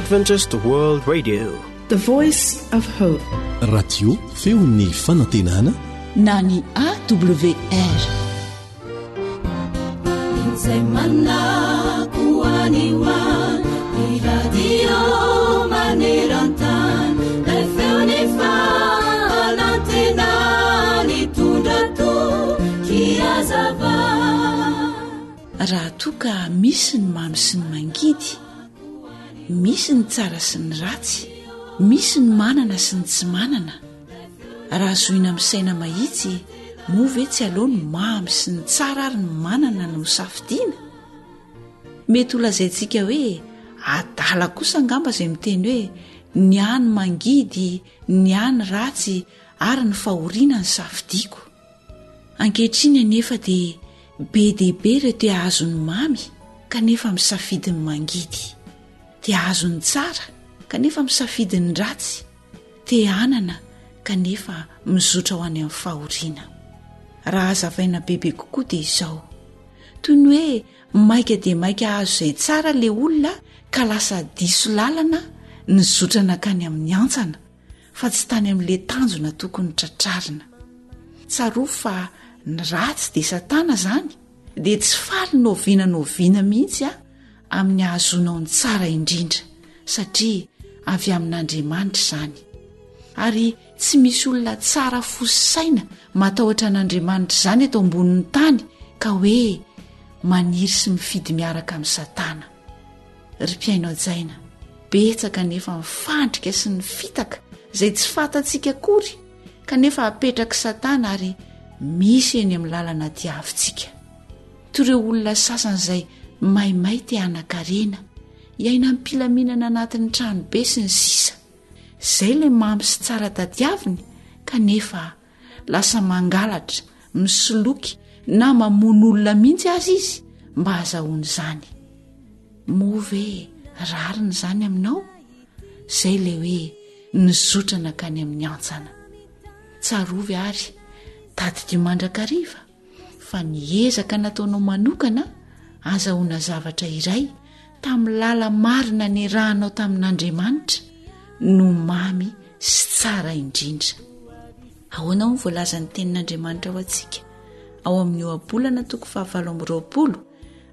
Adventist World Radio, the voice of hope. Radio feon'ny fanantenana na ny AWR. Semana kuaniwa radio manerantan feoni fanantena ni tundrato kiazava. Raha toka misy ny mamy sy ny mangidy, misy ny tsara sy ny ratsy, misy ny manana sy ny tsy manana. Raha zoina amin'ny saina mahitsy, moa ve tsy aleo ny mamy sy ny tsara ary ny manana no safidiana? Mety ho lazaintsika hoe adala kosa angamba izay miteny hoe ny any mangidy, ny any ratsy ary ny fahoriana ny safidiako. Ankehitriny anefa dia be dehibe ireo te ahazony mamy kanefa misafidy ny mangidy, te ahazony tsara kanefa misafidy ny ratsy, te anana kanefa mizotra ho any amin'ny fahoriana. Raha azavaina bebe kokoa dia izao, toy ny hoe maika dia maika azo izay tsara le olona ka lasa diso lalana ny zotrana kany amin'ny antsana fa tsy tany amin'ile tanjona tokony tratrarina. Tsaroa fa ny ratsy dia satana zany, dia tsy faly noviana mihitsy amin'ny ahazonao ny tsara indrindra, satria avy amin'Andriamanitra izany. Ary tsy misy olona tsara fosaina matahotra an'Andriamanitra izany eto ambonin'ny tany ka hoe maniry sy mifidy miaraka amin'ny satana. Ry mpiaino jaina, betsaka nefa mifandrika sy ny fitaka izay tsy fantatsika akory kanefa apetraka satana ary misy eny amin'ny lalana diavintsika. Toy ireo olona sasany izay maimay te hanan-karena, iaina ampilaminana anatin'ny tranobe sy ny sisa, izay le mamy sy tsara tadiaviny kanefa lasa mangalatra, misoloky na mamono olona mihitsy azy izy mba hahazahoany izany. Moa ve rariny izany aminao? Izay le hoe nizotrana kany amin'ny antsana. Tsarovy ary tady dio mandrakariva fa niezaka nataonao manokana azahoana zavatra iray tamin'ny lala marina nirahanao tamin'Andriamanitra no mamy sy tsara indrindra. Ahoana ho voalaza ny tenin'Andriamanitra ho antsika ao amin'ny oabolana 7:20,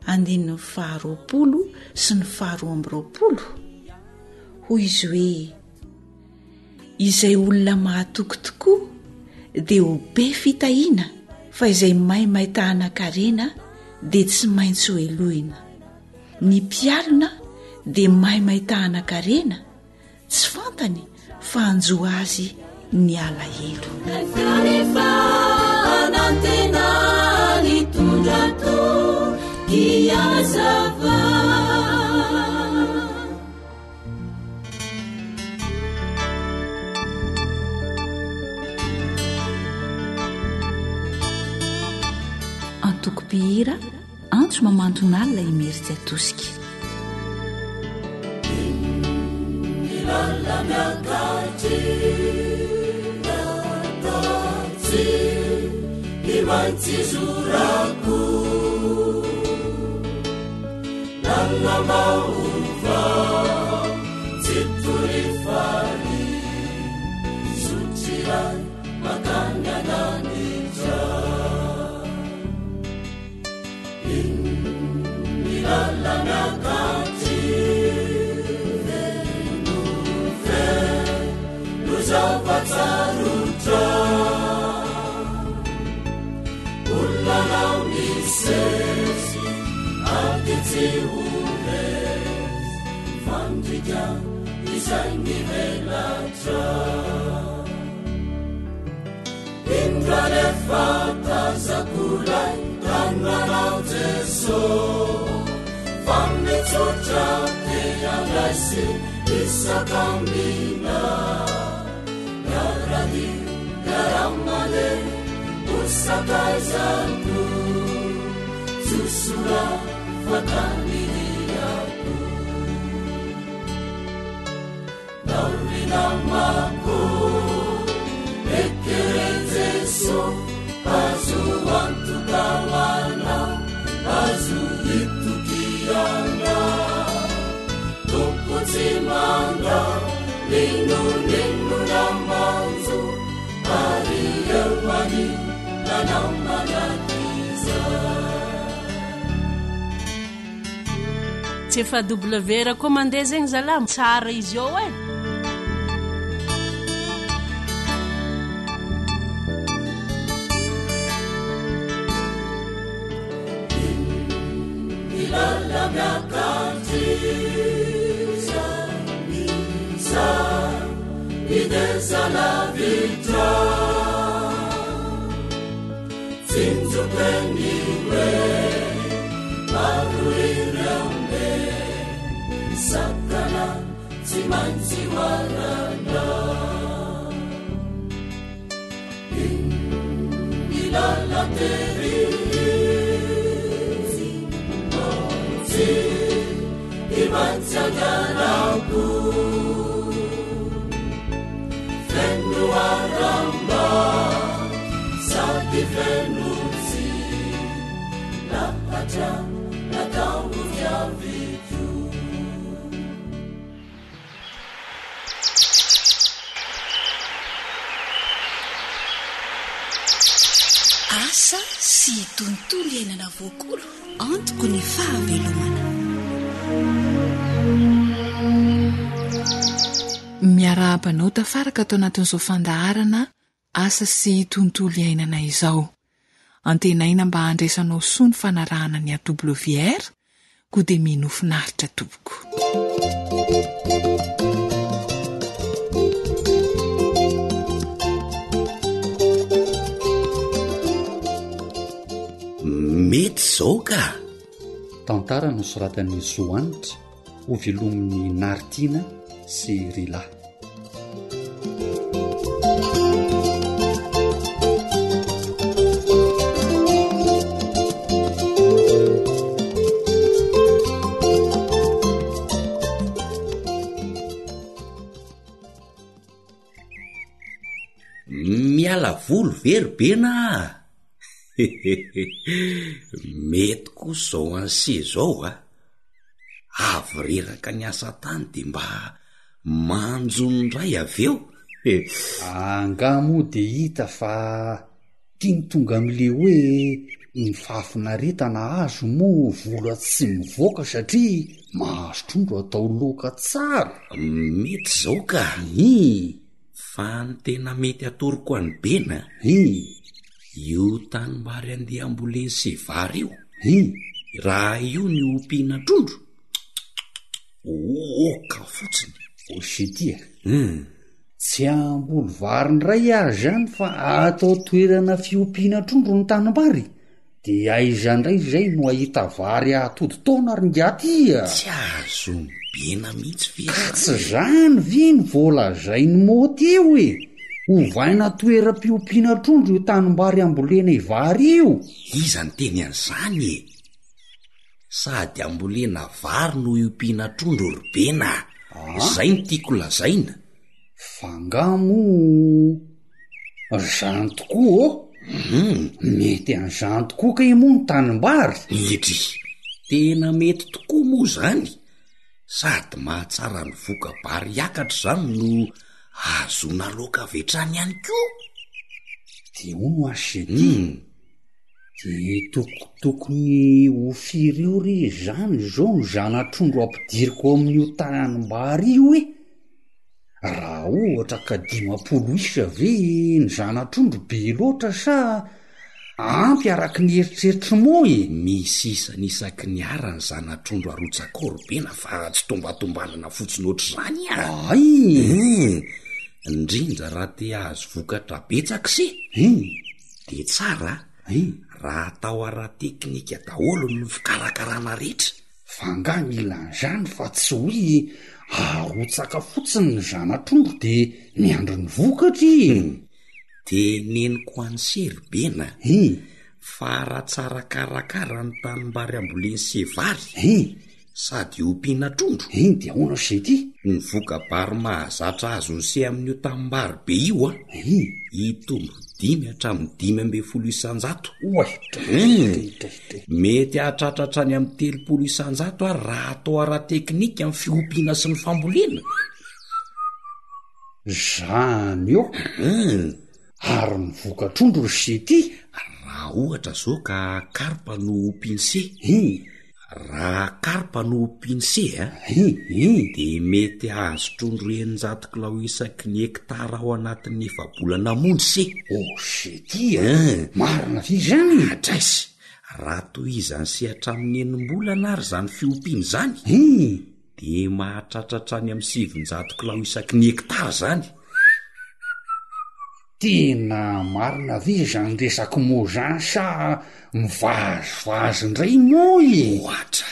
andininy 20 sy ny 20. Hoy izy hoe: izay olona mahatoky tokoa dia ho be fitahiana, fa izay maimay tahanan-karena dia tsy maintsy ho elohina. Ny mpialona dia maimay tahanan-karena, tsy fantany fa hanjoa azy ny alahelo. Fanantena ny tondrato kiazava. Antoko-pihira antso mamantona alina imeritsy atosika. Ilala miakatry natatsy imantsy zorako lala maova tsy torifany sotriray makany ananitra. Ilala miakatry venofe no zavatsarotra olona nao misesy ady tsy horesy fandrika izay mivelatra. Indra rehefa tazakolay tananao Jeso fa mitsotra te andraisy isakambina garadi garamale usakaizako susura fataniliako naurinamako ekere Jeso azu antukawana azu itukiana tukutima tsy efa W ra koa mandeha zegny zalamo tsara izy ao e. Ilala miakatiza misa ideza la vita Sinzu pendiwe Maruirame Sakala Simansi warana Ilala terizi Mozi Imansa danaku Fenu waramba Sadi fenuzi Lahata Natangu vya vitu Asa sy tontolo iainana voakolo antoko ny fahavelomana. Miarahaba-nao tafaraka atao anatin'izao fandaharana asa sy tontolo iainana izao. Antenaina mba handraisanao soa ny fanarahana ny AWR koa dia minofinaritra tompoko. Mety zao ka tantara no soratan'ny Zoanitra ho velomin'ny Nartina sy Rila. miala volo veribena mety koa zao anse zao avy reraka ny asa tany de mba manjonondray aveo angamo de hita fa tiany tonga am'le hoe ny fahafinaretana azo moa vola tsy mivoaka satria mahazo trondro atao loka tsara. Mety zao ka fa ny tena mety atoroko any bena io tanimbary andeha amboleny sy vary io raha io ny ompiana trondro oka fotsiny oshitia tsy amboly vary ndray azy zany fa atao toerana fiompiana trondro ny tanimbary de aizandray zay no ahita vary atody taona ringatia tsy azo bena mihitsy fa tsy zany viny voalazay ny moty eo hovaina toeram-piompiana trondro io tanimbary ambolena vary io. Iza ny teny an'izany sady ambolena vary no iompiana trondro ribena zay ny tiako lazaina. Fangamo zany tokoa mety an'izany tokoa ka imoa ny tanimbary idry tena mety tokoa moa zany sady mahatsara ny voka-bary hiakatra zany no azona loka vetrany ihany koa de ono asety de tokotokony ho firy eo ry zany zao ny zanatrondro ampidiriko amin'io tanimbary io raha ohatra ka 50 isa ve ny zanatrondro be loatra sa ampy araky ny eritreritry moa misy isanisaky ny ara ny zanatrondro arotsakao-ribena fa tsy tombatombanana fotsiny oatra zany indrindra raha te azo vokatra betsaka se de tsara raha atao ara-teknika daholo ny fikarakarana rehetra fangany ilan'izany fa tsy hoe arotsaka fotsiny ny zanatrondro de miandro ny vokatra teneniko any seribena fa raha tsara karakara ny tanimbary amboleny sevary sady ompiana trondro de ahoana sety ny voka-bary mahazatra azo ny se amin'io tanimbary be io itombo 5,500 mety ahatratratra any amin'ny 3,000 ary raha atao ara-teknika amin'ny fiompiana sy ny fambolena zany eo ary ny vokatrondro sety raha ohatra zao ka karpa no ompiany se raha karpa no pinsé de mety azo trondro 900 kilao isaky ny hektara ao anatin'ny efa-bolana mondy se. Se tia marina fi zany adraisy raha toy izany sehatra amin'ny enim-bolana ary zany fiompiany zany de mahatratratra any amin'ny 700 kilao isaky ny hektara zany. Tena marina ve zany resaky mozan sa mivazovazo indray moy ohatra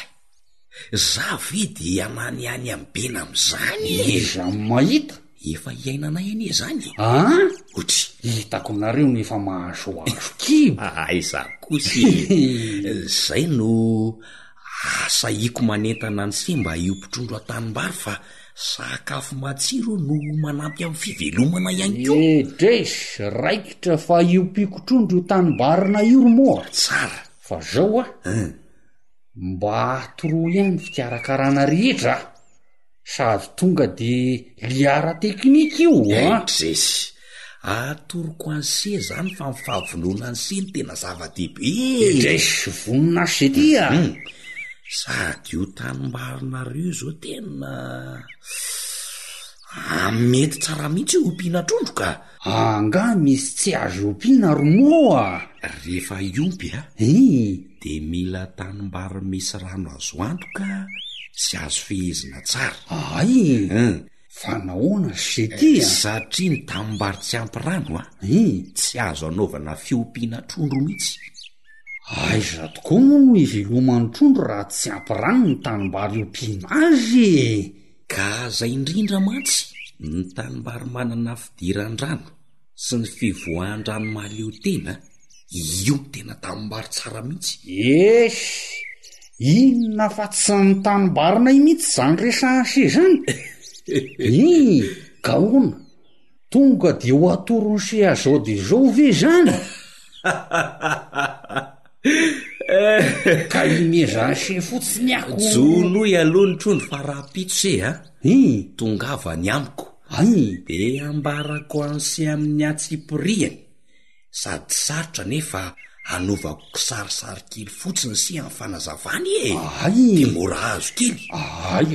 za ve de anany any amin'ny bena am'izany iza mahita efa iainana eny zany otry hitako nareo nefa mahazoazo kibo aiza kosy zay no asaiko manentana ny semba iompitrondro an-tanimbary fa sakafo matsiro no manampy amin'ny fivelomana ihany ko. Dres raikitra fa iopiko trondro tanibarina io moa tsara fa zao mba atoro ihany fikarakarana rehetra sady tonga de liara teknika io Dres atoroko an'se zany fa mifavonona ny se ny tena zava-dehibe. Dres vonina se tia sady io tanimbarinareo zao tena mety tsara mihitsy ompiana trondro ka anga misy tsy azo ompiana romoa rehefa iompy de mila tanimbary misy rano azo antoka sy azo fehezina tsara fa nahoana se tia satria ny tanimbary tsy ampy rano tsy azo anaovana fiompiana trondro mihitsy. Aiza tokoa moa no iveloman'ny trondro raha tsy ampy rano ny tanimbary ompiana azy ka zay indrindra mantsy ny tanimbary manana fidiran-drano sy ny fivoahan-drano mahaleo tena io tena tanimbary tsara mihitsy. Inona fa tsy ny tanibarina mihitsy zany resanse zany ka ona tonga de ho atorony se azao de zao ve zany ka imezany se fotsiny ako jonoy aloha ny trondro fa raha pito se tongava ny amiko de ambarako an'se amin'ny atsipiriany sady sarotra nefa anovako kisarisary kely fotsiny se amin'ny fanazavany de mora azo kely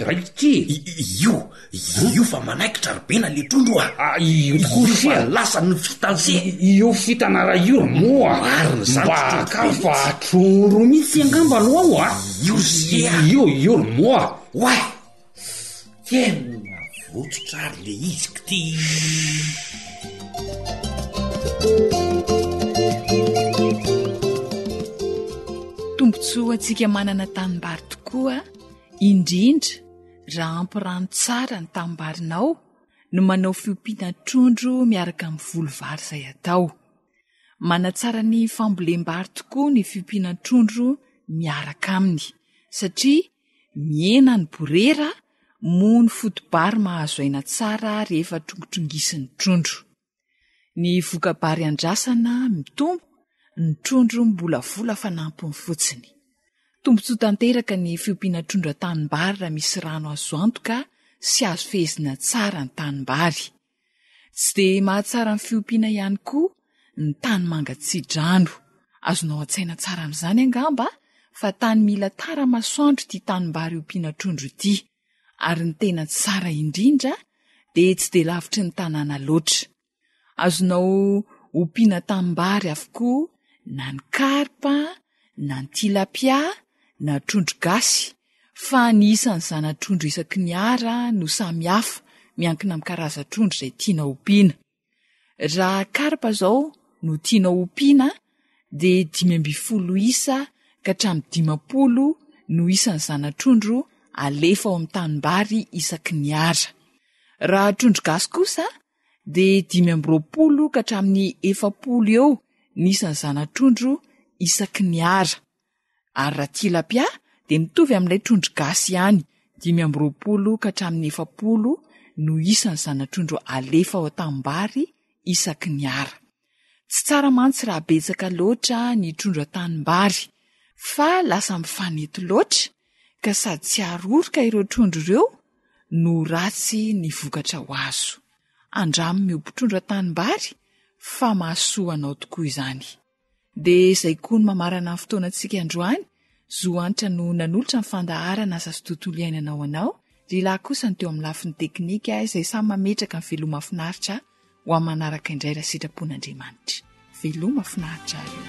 raikitry io fa manaikitra ribena le trondro io tokoa fa lasa ny fitanse io fitana raha io moa mariny zany baka fa trondro mihitsy angamba no ao io moa oay tena vototra ary le izy kity. Tombontsoa antsika manana tanimbary tokoa indrindra raha ampy rano tsara ny tanimbarinao no manao fiompiana trondro miaraka amin'ny volovary izay atao. Manatsara ny fambolem-bary tokoa ny fiompiana trondro miaraka aminy satria miena ny borera moa ny fotobary mahazo aina tsara rehefa trongotrongisi ny trondro. Ny vokabary andrasana mitombo ny trondro mbola vola fanampiny fotsiny. Tombontsoa tanteraka ny fiompiana trondro an-tanimbary raha misy rano azo antoka sy azo fehezina tsara ny tanimbary. Tsy de mahatsara ny fiompiana ihany koa ny tany mangatsidrano. Azonao an-tsaina tsara amin'izany angamba fa tany mila tara masoandro ty tanimbary ompiana trondro ity ary ny tena tsara indrindra de tsy de lavitry ny tanàna loatra. Azonao ompiana tanimbary avokoa na ny karpa na ny tilapia na trondro gasy fa ny isan'izana trondro isaky ny ara no samy hafa miankina amin'ny karaza-trondro izay tiana ompiana. Raha karpa zao no tiana ompiana de 520 isa ka hatramin'ny 50 no isan'izana trondro alefa ao amin'ny tanimbary isaky ny ara. Raha trondro gasy kosa de 520 ka hatramin'ny 70 eo ny isan'izana trondro isaky ny ara. Ary raha tilapia de mitovy amin'ilay trondro gasy ihany 520 ka hatramin'ny 70 no isan'izana trondro alefa ao tanimbary isaky ny ara. Tsy tsara mantsy raha betsaka loatra ny trondro an-tanimbary fa lasa mifanety loatra ka sady tsy aroroka ireo trondro ireo no ratsy ny vokatra ho azo. Andramo miompy trondro an-tanimbary fa mahasoa anao tokoa izany. De izay koa no mamarana ny fotoanantsika androany Zoanitra no nanolotra ny fandaharana aza sy tontolo iainanao anao, ry lahy kosa ny teo amin'ny lafiny teknika izay samy mametraka ny veloma finaritra ho amin'ny manaraka indray raha sitrapon'Andriamanitra. Veloma finaritra io.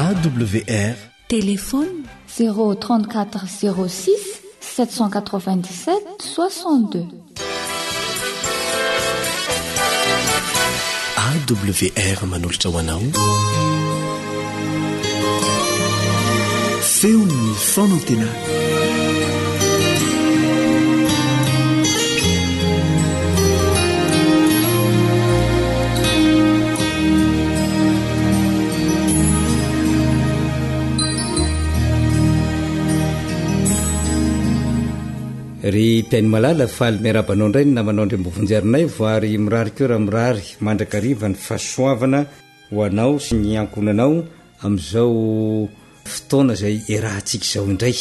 AWR Téléphone 034 06 797 62. AWR manolotra ho anao feon'ny fonantenana. Ry mpiainy malala faly miarabanao indray ny namanao ndray mbovonjarinay vary mirary keo raha mirary mandrakariva ny fahasoavana ho anao sy ny ankonanao amin'izao fotoana izay erahantsika izao indray.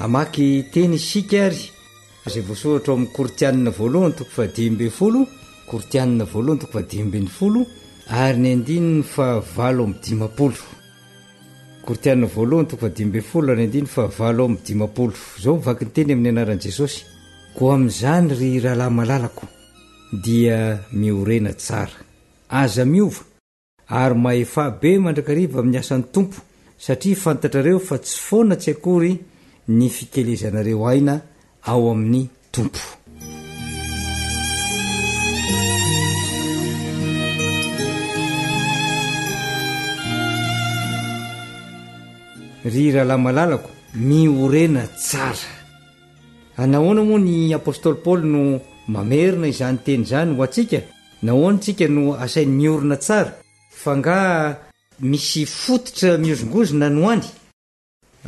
Hamaky teny isika ary izay voasoratra ao amin'ny Koritianina voalohany toko 10:20, Koritianina voalohany toko 10:20 ary ny andininy fa 7:50. Koritianina voalohany toko 10:20 ary andiny fa 7:50. Zao mivaky ny teny amin'ny anaran'i Jesosy. Ko amin'izany ry rahalahy malalako dia miorena tsara, aza miova ary maefa be mandrakariva amin'ny asan'ny tompo, satria fantatrareo fa tsy foana tsy akory ny fikelezanareo aina ao amin'ny tompo. Ry rahalahy malalako miorena tsara. Nahoana moa ny apôstôly Paoly no mamerina izany teny izany ho antsika? Nahoana tsika no asainy miorina tsara? Fa nga misy fototra miozongozona no any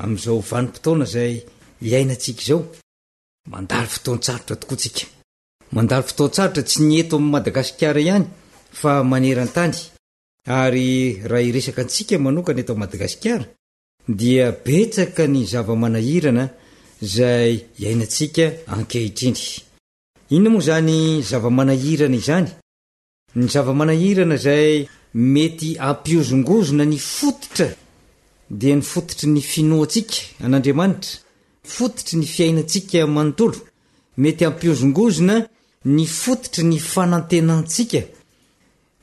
amin'izao vanim-potoana izay iainantsika izao. Mandalo fotoan-tsarotra tokoa tsika. Mandalo fotoan-tsarotra tsy ny eto amin'ny Madagasikara ihany fa maneran-tany. Ary raha iresaka antsika manokana eto Madagasikara dia betsaka ny zava-manahirana izay iainantsika ankehitriny. Inona moa zany zava-manahirana izany? Ny zava-manahirana izay mety ampiozongozona ny fototra dia ny fototry ny finoantsika an'Andriamanitra, fototry ny fiainantsika manontolo, mety ampiozongozona ny fototry ny fanantenantsika.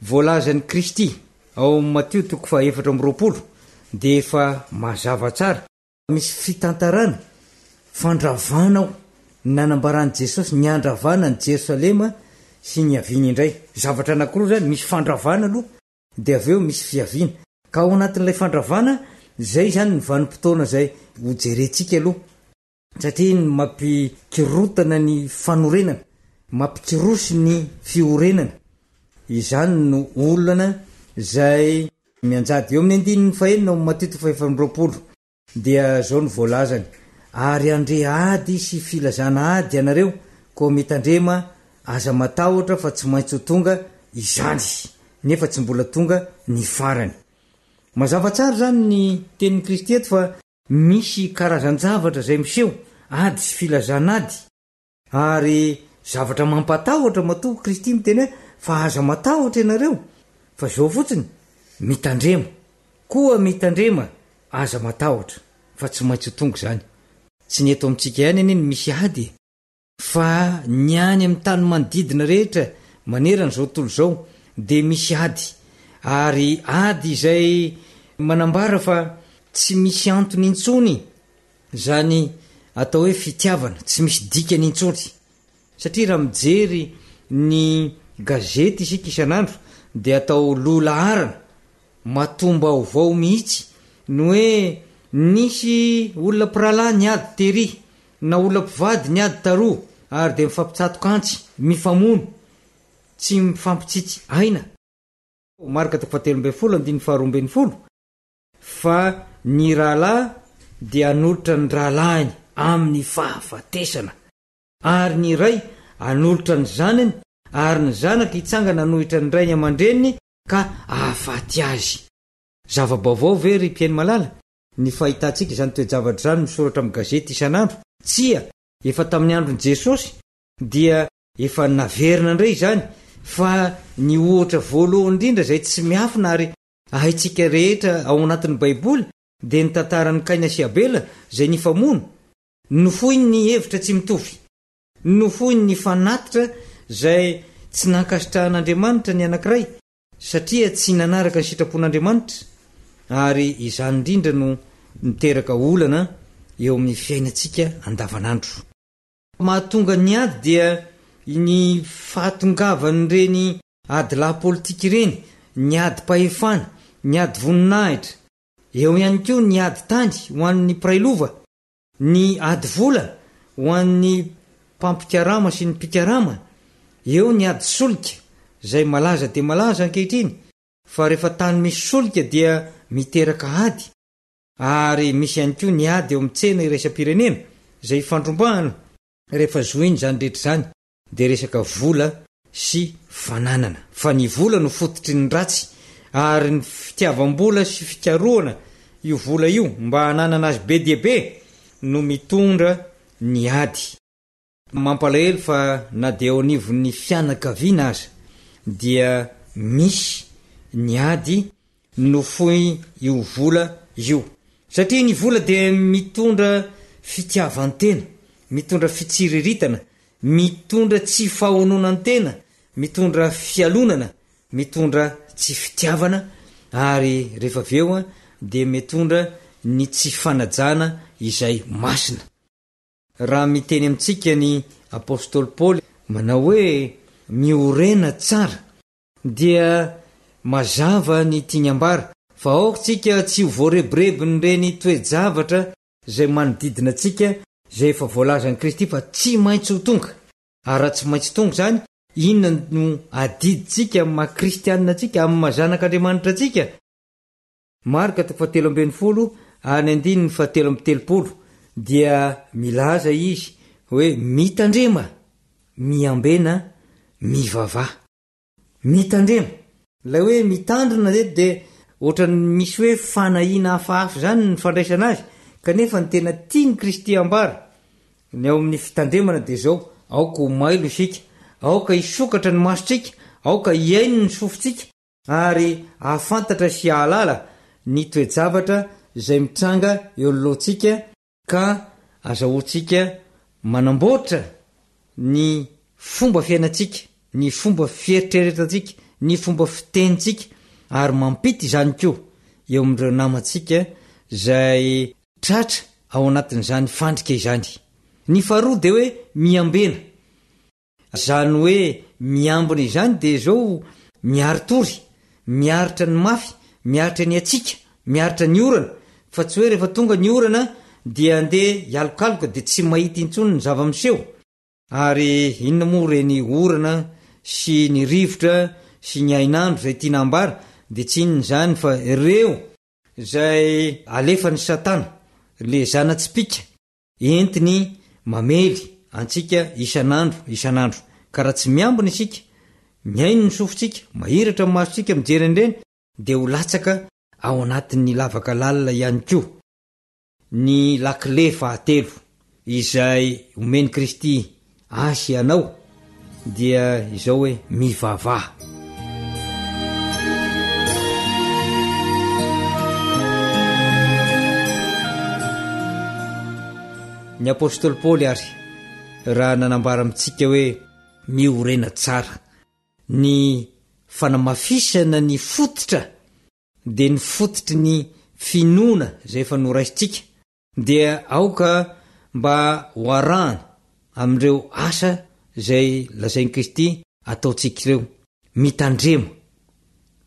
Voalazan'i Kristy ao Matteo 4:20 dia efa mazava tsara. Misy fitantarana, fandravana ao, nanambaran'i Jesosy ny andravana ny Jerosalema sy ny aviany indray. Zavatra anankiroa zany, misy fandravana aloha dia avy eo misy fiaviana. Ka ao anatin'ilay fandravana, zay zany ny vanim-potoana izay hojerentsika aloha. Satria ny mampikirotana ny fanorenana, mampikirosy ny fiorenana. Izany no olana izay mianjady. Eo amin'ny andininy fahenina ao Matteo 5:20 dia zao ny voalazany: ary andre ady sy filazana ady ianareo, ko mitandrema aza matahotra fa tsy maintsy ho tonga izany, nefa tsy mbola tonga ny farany. Mazava tsara zany ny tenin'i Kristy eto fa misy karazan-javatra izay miseho, ady sy filazana ady, ary zavatra mampatahotra matoa Kristy miteny hoe fa aza matahotra ianareo, fa zao fotsiny mitandrema, koa mitandrema aza matahotra fa tsy maintsy ho tonga izany. Tsy ny eto amintsika ihany any misy ady, fa ny any amin'ny tany manodidina rehetra manerana zao tontolo zao dia misy ady. Ary ady izay manambara fa tsy misy antony intsony, zany atao hoe fitiavana, tsy misy dikany intsony. Satria raha mijery ny gazety isika isan'andro dia atao lohalarana matomba vaovao mihitsy no hoe nisy olona piralahy niady tery na olona mpivady niady taroa ary dia mifampitsatokantsy, mifamono, tsy mifampitsitsy aina. Marka 13:20 fa ny rahalahy dia anolotra ny rahalahiny amin'ny fahafatesana, ary ny ray anolotra ny zanany, ary ny zanaka hitsangana anohitra ny ray ny aman-dreniny ka ahafaty azy. Zava-baovao ve ry mpiainy malala? Ny fahitantsika izany toe-javatra izany misoratra amin'ny gazety isan'andro. Tsia, efa tamin'ny andron'i Jesosy dia efa naverina indray izany fa ny ohatra voalohany indrindra zay tsy miafina ary ahaitsika rehetra ao anatin'ny baiboly dia ny tantaran'ny Kaina sy Abela zay nifamono. Nofoiny ny hevitra tsy mitovy, nofoiny ny fanatitra zay tsy nankasitrahan'Andriamanitra ny anankiray satria tsy nanaraka ny sitrapon'Andriamanitra, ary izany indrindra no miteraka olana eo amin'ny fiainantsika andavanandro. Mahatonga ny ady dia ny fahatongavan'ireny adila politika ireny, ny ady pahefana, ny ady voninahitra, eo ihany koa ny ady tany ho an'ny prailova, ny ady vola ho an'ny mpampikarama sy ny mpikarama, eo ny ady solika zay malaza dia malaza ankehitriny, fa rehefa tany misy solika dia miteraka ady, ary misy ihany koa ny ady eo amin'ny tsena iraisam-pirenena zay fandrombahana. Rehefa zoiny zany rehetra zany dia resaka vola sy fananana, fa ny vola no fototry ny ratsy, ary ny fitiavam-bola sy fikaroana io vola io mba hananana azy be dia be no mitondra ny ady. Mampalahelo fa na dia eo anivon'ny fianakaviana aza dia misy ny ady nofoy io vola io, satria ny vola dia mitondra fitiavan-tena, mitondra fitsiriritana, mitondra tsy fahononan-tena, mitondra fialonana, mitondra tsy fitiavana, ary rehefa aveo dia mitondra ny tsy fanajana izay masina. Raha miteny amintsika ny apôstôly Paoly manao hoe miorena tsara, dia mazava ny tiany ambara fa aokontsika tsy voarebirebin'ireny toe-javatra zay manodidina antsika zay efa voalazan'i Kristy fa tsy maintsy ho tonga. Ary raha tsy maintsy tonga zany, inona no adiditsika maha-kristianina antsika amin'ny mazanak'Andriamanitra antsika? Marka 7:10 dia milaza izy hoe mitandrema, miambena, mivavà. Mitandrema, ilay hoe mitandrina dia ohatrany misy hoe fanahiana hafahafa zany ny fandraisana azy, kanefa ny tena tiany Kristy ambara ny ao amin'ny fitandremana dia zao: aoka ho mailo isika, aoka hisokatra ny masotsika, aoka hiaino ny sofintsika, ary ahafantatra sy ahalala ny toe-javatra zay mitranga eo alohantsika, ka azahoantsika manamboatra ny fomba fiainantsika, ny fomba fieritreretantsika, ny fomba fitenitsika, ary mampity izany koa eo amin'ireo namantsika zay tratra ao anatin'izany fandrika izany. Ny faharoa dia hoe miambena, zany hoe miambina izany dia zao miaritory, miaritra ny mafy, miaritra ny atsika, miaritra ny orana, fa tsy hoe rehefa tonga ny orana dia andeha hialokaloka dia tsy mahita intsony ny zava-miseho. Ary inona moa reny orana sy ny rivotra sy ny ainandro zay tiana ambara dia tsy inona zany fa ireo zay alefan'ny Satana, le zana-tsipika, entiny mamely antsika isanandro. Ka raha tsy miambina isika, miaino ny sofintsika, mahiratra ny masontsika mijery an'ireny, dia ho latsaka ao anatin'ny lavaka lalina ihany koa. Ny lakile fahatelo izay omeny Kristy asy anao dia izao hoe mivavà. Ny apôstôly Paoly ary raha nanambara amintsika hoe miorena tsara, ny fanamafisana ny fototra dia ny fototry ny finoana zay efa noraisitsika, dia aoka mba hoarahana amin'ireo asa zay lazain'i Kristy ataontsika ireo: mitandrema,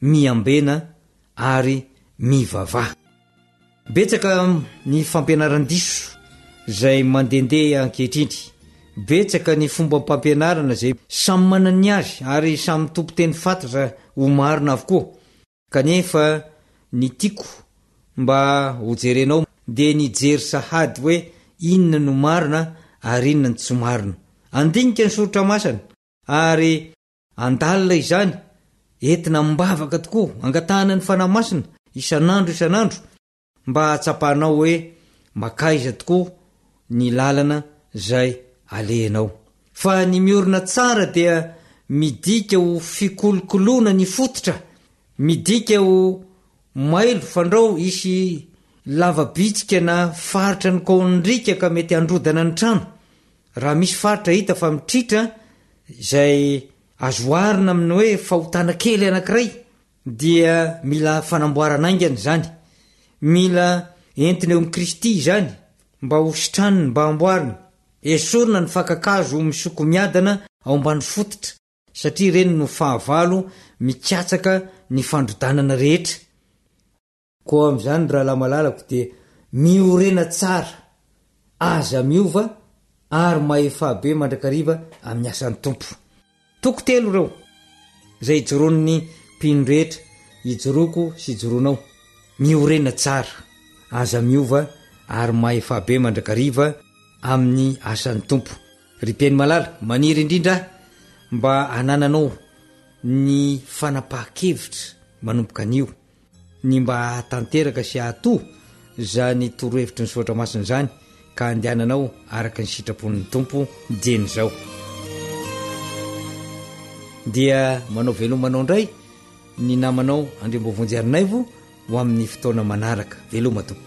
miambena ary mivavà. Betsaka ny fampianaran-diso zay mandendeha ankehitriny, betsaka ny fomba mpampianarana zay samy manany azy ary samy tompo-teny fantatra ho marina avokoa. Kanefa ny tiako mba hojerenao dia nijery sahady hoe inona no marina ary inona ny tsy marina. Andinika ny soratra masana ary andalina izany entina mbavaka tokoa, angatahana ny fanahy masina isanandro mba hatsapahanao hoe makaiza tokoa ny lalana zay alehanao. Fa ny miorina tsara dia midika ho fikolokoloana ny fototra, midika ho mailo fandrao isy lavabitsika na faritra ny kaonrika ka mety androdana ny trano. Raha misy faritra hita fa mitritra izay azoarina amin'ny hoe fahotana kely anankiray, dia mila fanamboarana aingana zany, mila entiny eo amin'ny Kristy zany mba ho sitraniny mba amboariny. Esorina ny fakakazo misokomiadana ao ambany fototra, satria reny no fahavalo mikatsaka ny fandrodanana rehetra. Koa amin'izany raha lamalalako dia miorena tsara, aza miova ary mahefabe mandrakariva amin'ny asan'ny tompo. Toko telo reo izay ijoron'ny mpino rehetra, ijoroko sy ijoronao. Miorena tsara, aza miova ary mahefabe mandrakariva amin'ny asan'ny tompo. Ripeny malala maniry indrindra mba anananao ny fanapaha-kevitra manomboka anio, ny mba tanteraka sy ahatoa zany torohevitry ny soatra masina zany, ka andehananao araka ny sitrapon'ny tompo jeny zao. Dia manao velomanao ndray ny namanao Andriambovonjerinaivo ho amin'ny fotoana manaraka. Veloma tompo.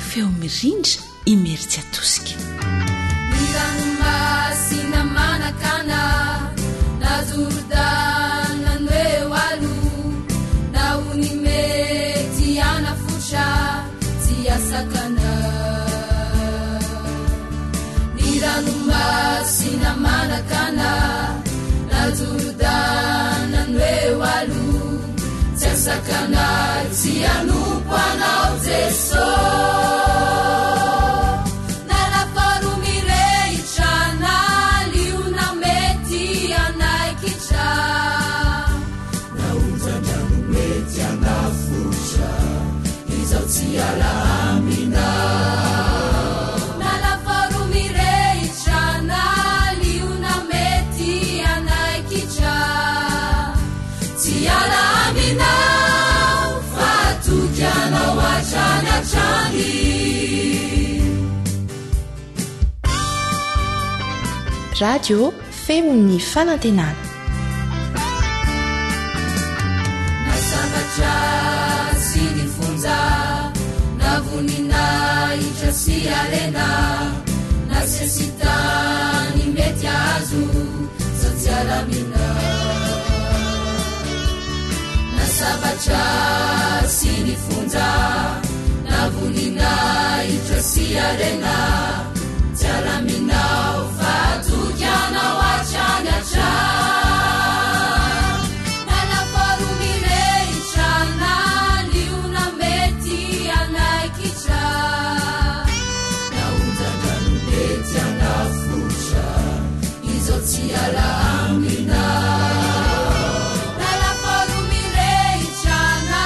Feo mirindra imery atosika. Masina manakana na Jordana nwewalo na unimeti anafusha siasakana niranu masina manakana na Jordana nwewalo siasakana sianupana uzeso Amina nala farumire chana liuna meti anaikicha tiala amina fatu jana wachana chani. Radio Femini Fanantenana. Nasabacha sinifunza navunina ichasi arena necessitani metiazu socialamina nasabacha sinifunza navunina ichasi arena tialamina ufatu jana wachanya cha Amina nala farumire chana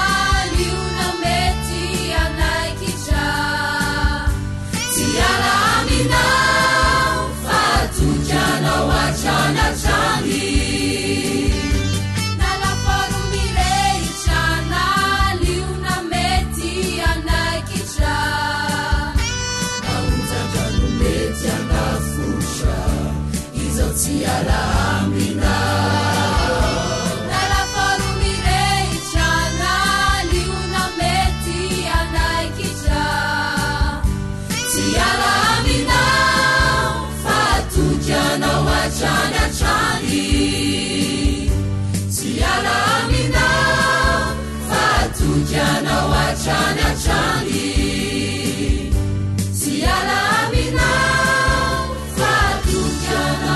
liuna meti anaikicha tiala amina fatu jana wachana chani nala farumire chana liuna meti anaikicha nauza janu meti anafusha Tiala amina nala farumire chana liuna meti anaikicha tiala amina fatu jana wachana chani tiala amina fatu jana wachana chani tiala amina fatu jana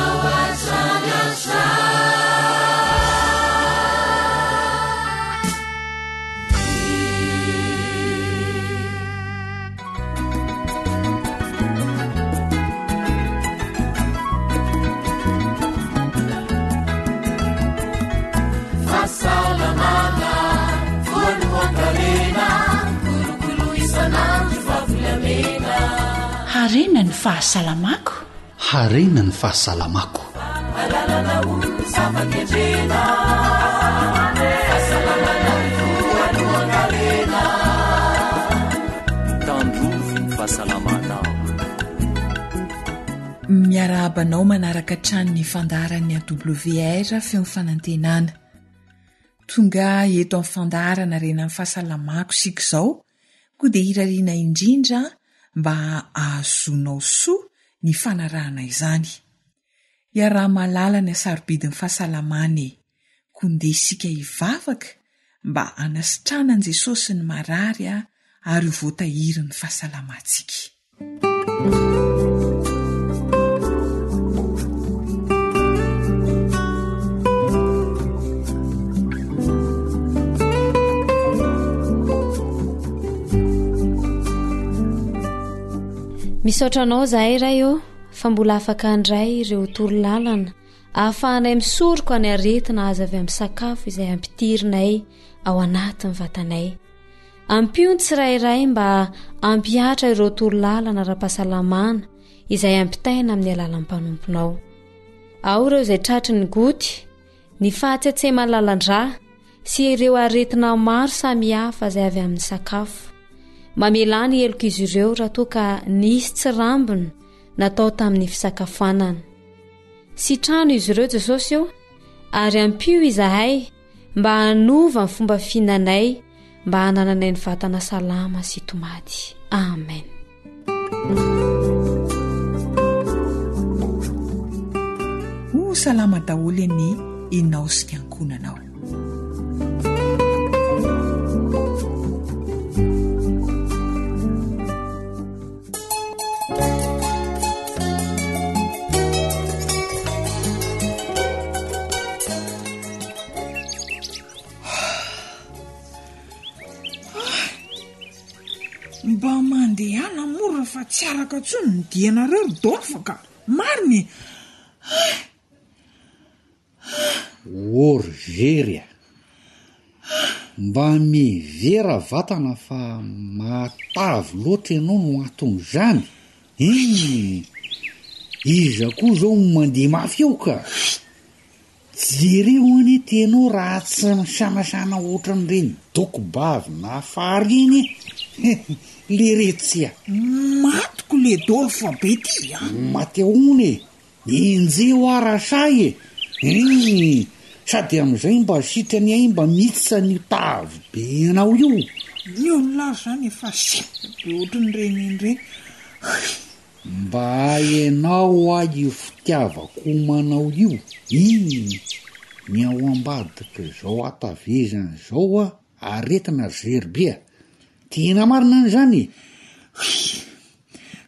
Harena ny fahasalamako. Harena ny fahasalamako. Alalana ulu sama kejena miaraabanao manaraka tranony fandaharany AWR feo fanantenana. Tonga eto amin'ny fandaharana rena amin'ny fahasalamako sika izao, koa dia irariana indrindra mba ahazonao soa ny fanarahana izany. Iaraha malala ny sarobidin'ny fahasalamana, koa ndeha isika hivavaka mba hanasitranan Jesosy ny marary ary ho voatahiry ny fahasalamantsika. Misaotranao zahay ray o, fa mbola afaka andray ireo torolalana ahafahanay misoroka ny aretina azo avy amin'ny sakafo izay ampitirinay ao anatin'ny vatanay. Ampio ny tsirairay mba ampiatra ireo torolalana ara-pahasalamana izay ampitaina amin'ny alalan'ny mpanomponao. Ao ireo izay tratry ny goty, ny fahatsetseman'ny lalandrà sy ireo aretina maro samihafa izay avy amin'ny sakafo. Mamelany eloko izy ireo raha toa ka nisy tsirambina natao tamin'ny fisakafoanana. Sitrano izy ireo Jesosy io, ary ampio izahay mba hanova ny fomba fihinanay mba hanananay ny vatana salama sy tomady. Amen. Ho salama daholo ny inao sy ny ankonanao. Mba mandehana mora fa tsy araka tsony ny dianareo Rodolphe mariny. Orgeria, mba mivera vatana fa matavy loatra ianao no aton'izany. Iza koa zao mandeha mafy eo ka. Jereo any tenao raha tsy sanasana ohatran'ireny dokobavy na fariny. Le retsia matoko le Dolphe be ty. Mateone injeo arasay sady amin'izay mba sitrany ay mba mitsa ny tavy be anao io. Io nylary zany efa sika be ohatran'ireny indreny. Mba hainao io fitiavako manao io. Ny ao ambadika zao atavezana zao aretina zerbea. Tena marina an'izany.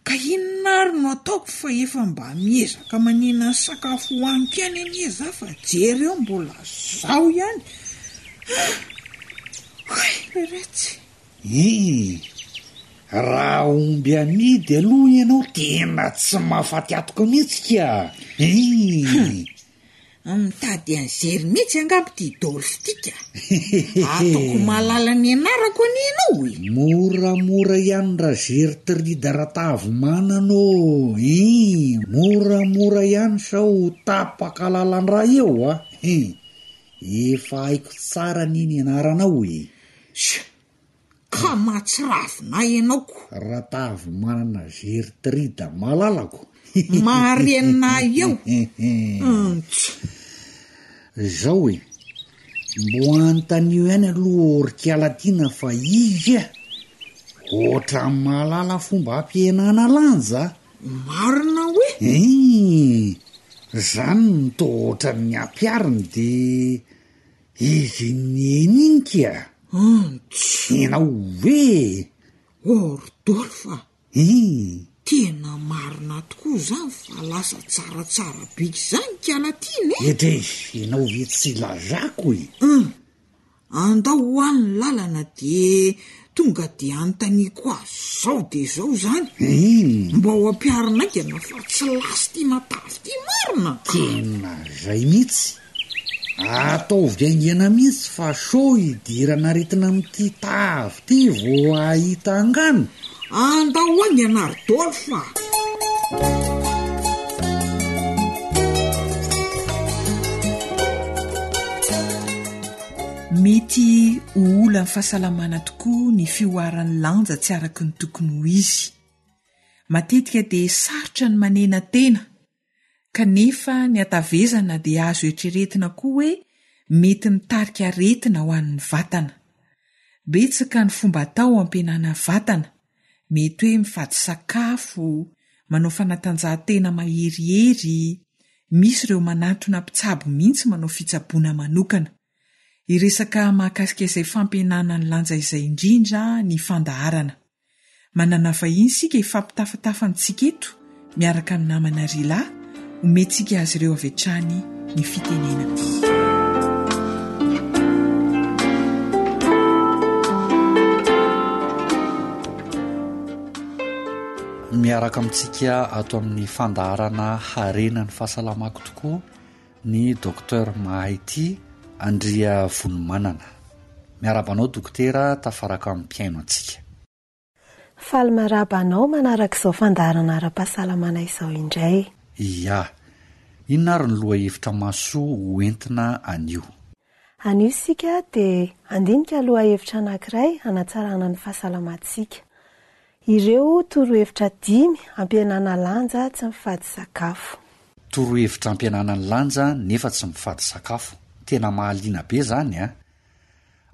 Ka inona ary no ataoko fa efa mba miezaka manina sakafo hohaniko ihany anie za fa jery eo mbola zao ihany. Retsy. Raha omby amidy aloha ianao tena tsy mahafaty atoko mihitsy ka. Mitady an'zery mihitsy angamba ty Dolphe tika. Atoko malala ny anarako any ianao. Moramora ihany raha zery trida ratavy mananao. Moramora ihany sao tapaka lalan-dra eo efa haiko tsara niny anaranao ka mahatsirafina ianaoko. Ratavy manana zery trida malalako. Mariana eo. Zao mbo antanio ihany aloha orkialatina fa izy oatra malala fomba ampienana lanja. Marina hoe zany nto oatra ny ampiariny de izy neniny ka. Enao hoe Rodolphe tena marina tokoa zany fa lasa tsaratsara biky zany kialatiny. Enao ve tsy lazako andao hoan'ny lalana de tonga de antaniko azy zao de zao zany. Mba ho ampiarinaikana fa tsy lasy ty matavy ty marina. Tena zay mihitsy. Ataovy aingana mihitsy fa so idirana retina amin'ity tavy ty vo ahita angano. Andao any ana Rodolphe. Mety ola ny fahasalamana tokoa ny fioaran'ny lanja tsy araky ny tokony ho izy. Matetika dia sarotra ny manena tena kanefa ny atavezana dia azo etreretina koa hoe mety mitarika aretina ho an'ny vatana. Betsaka ny fomba atao ampianana vatana, mety hoe mifady sakafo, manao fanatanjahantena maherihery, misy ireo manatona mpitsabo mihitsy manao fitsaboana manokana. Iresaka mahakasika izay fampianana ny lanja izay indrindra ny fandaharana. Manana vahiny sika ifampitafatafa ntsika eto miaraka amin'ny namana Rila, omentsika azy ireo avy hatrany ny fitenenana. Miaraka amintsika ato amin'ny fandaharana harena ny fahasalamako tokoa ny Dr Mahaity Andria Vonimanana. Miarabanao dokotera, tafaraka amin'ny mpiaino antsika. Faly marabanao manaraka izao fandaharana ara-pahasalamana izao indray. Ia, inona ary ny loha hevitra masoa hoentina anio? Anio sika dia andinika loha hevitra anankiray hanatsarana ny fahasalamantsika. Ireo torohevitra 5 ampianana lanja tsy mifady sakafo. Torohevitra ampianana ny lanja nefa tsy mifady sakafo. Tena mahaliana be zany a.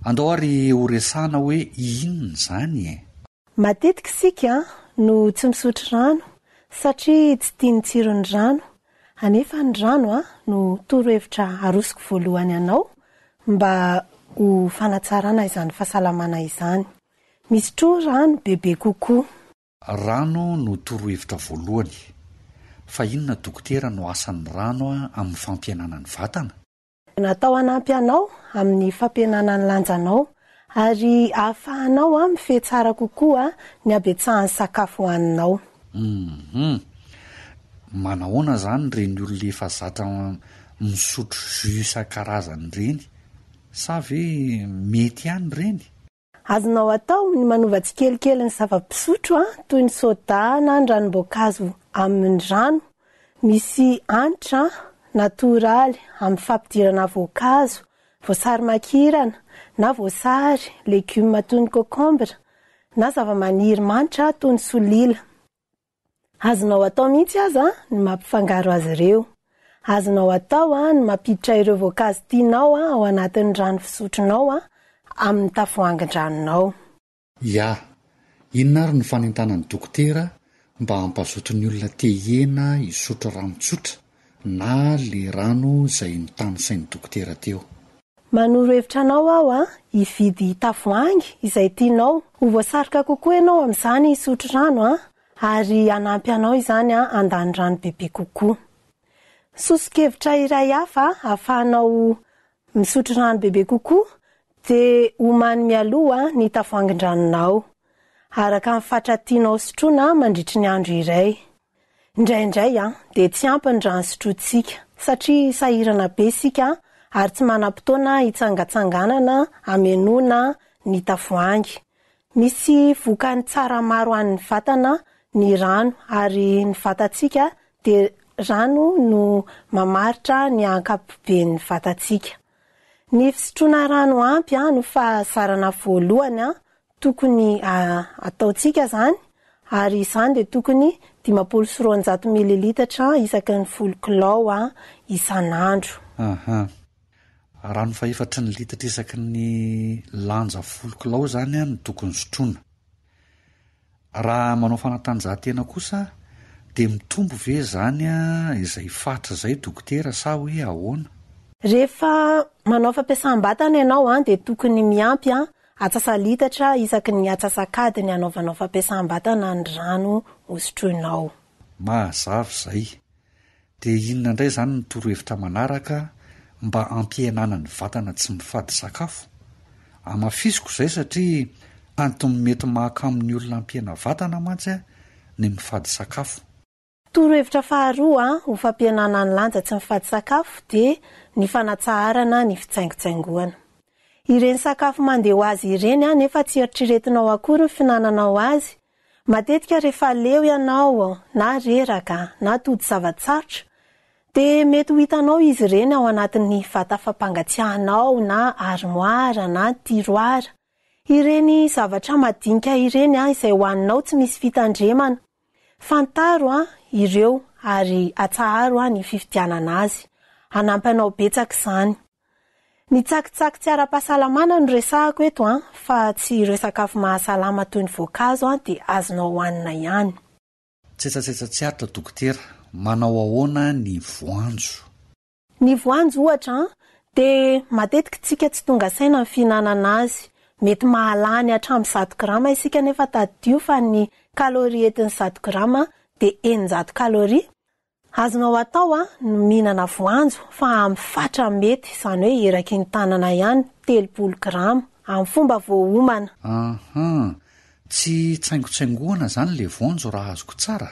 Andao ary horesana hoe inona zany e? Matetika sika no tsy misotro rano satria tsy tiany tsirony rano. Anefa ny rano no torohevitra arosoko voalohany anao mba ho fanatsarana izany fahasalamana izany. Misy tro rano bebe kokoa. Rano no torohevitra voalohany. Fa inona dokotera no asan'ny rano amin'ny fampianana ny vatana? Natao hanampy anao amin'ny fampianana ny lanjanao ary ahafahanao mifehy tsara kokoa ny abetsahan'ny sakafo hohaninao. Manahoana zany reny olona efa zatra misotro jus isan-karazany reny? Sa ve mety ihany reny? Azonao atao ny manova tsikelikely ny zava-pisotro toy ny soda na ny ranom-boankazo amin'ny rano. Misy hanitra natoraly amin'ny fampidirana voankazo, voasary makirana na voasary, legioma toy ny kokombra na zava-maniry manitra toy ny solila. Azonao atao mihitsy aza ny mampifangaro azy ireo. Azonao atao ny mampiditra ireo voankazo tianao ao anatin'ny rano fisotronao amin'ny tavoahangin-dranonao. Ia, inona ary ny fanentanan'ny dokotera mba hampazoto ny olona te-hena hisotro rano tsotra na le rano izay nitany sain'ny dokotera teo? Manoro hevitra anao aho hividy tavoahangy izay tianao. Ho voasarika kokoa ianao amin'izany hisotro rano ary hanampy anao izany handany rano bebe kokoa. Sosokevitra iray hafa ahafahanao misotro rano bebe kokoa dia homany mialoha ny tavoahangin-dranonao araka ny fatra tianao sotroina mandritry ny andro iray. Indraindray dia tsy ampy ny rano sotrointsika satria sahirana be sika ary tsy manam-potoana hitsangatsanganana hamenoana ny tavoahangy. Misy vokany tsara maro an'ny vatana ny rano ary ny vatantsika dia rano no mamaritra ny ankapoben'ny vatantsika. Ny fisotroana rano ampy no fahazarana voalohany tokony ataontsika zany ary izany dia tokony 500 ml isaky ny 10 kilao isan'andro. Rano fa 4 litatra isaky ny lanja 10 kilao zany no tokony sotroina. Raha manao fanatanjahantena kosa dia mitombo ve zany izay fatra zay dokotera sa hoe ahoana? Rehefa manao fampiasam-batana ianao dia tokony miampy atsasa-litatra isaky ny atsasakadiny anaovanao fampiasam-batana ny rano hosotroinao. Mazava izay. Dia inona indray zany ny torohevitra manaraka mba ampihenana ny vatana tsy mifady sakafo? Amafisiko izay satria antony mety mahakamin'ny olona ampihena vatana mantsy ny mifady sakafo. Torohevitra faharoa ho fampihenana ny lanja tsy mifady sakafo dia ny fanatsaharana ny fitsaingotsaingoana. Ireny sakafo mandeha ho azy ireny nefa tsy eritreretinao akory ny finananao azy. Matetika rehefa leo ianao na reraka na tody zavatsarotra dia mety ho hitanao izy ireny ao anatin'ny vata fampangatsiahanao na armoara na tiroara. Ireny zavatra madinika ireny izay hoaninao tsy misy fitandremana. Fantaro ireo ary atsaharo ny fifidianana azy. Anampy anao betsaka izany. Ny tsakitsaky tsy ara-pahasalamana no resahako eto fa tsy ireo sakafo mahasalama toy ny voankazo dia azonao hohanina ihany. Tsetsatsetsatsyaritra dokotera, manao ahoana ny voanjo? Ny voanjo ohatra dia matetika tsika tsy tonga saina ny fihinanana azy. Mety mahalany hatramin'ny 100 grama isika nefa taddio fa ny kaloria entin'ny 100 grama dia 900 kaloria. Azonao atao ny mihinana voanjo fa amin'ny fatra mety, izany hoe eraky ny tanana ihany 30 grama amin'ny fomba voaomana. Tsy tsaingotsaingoana zany le voanjo raha azoko tsara.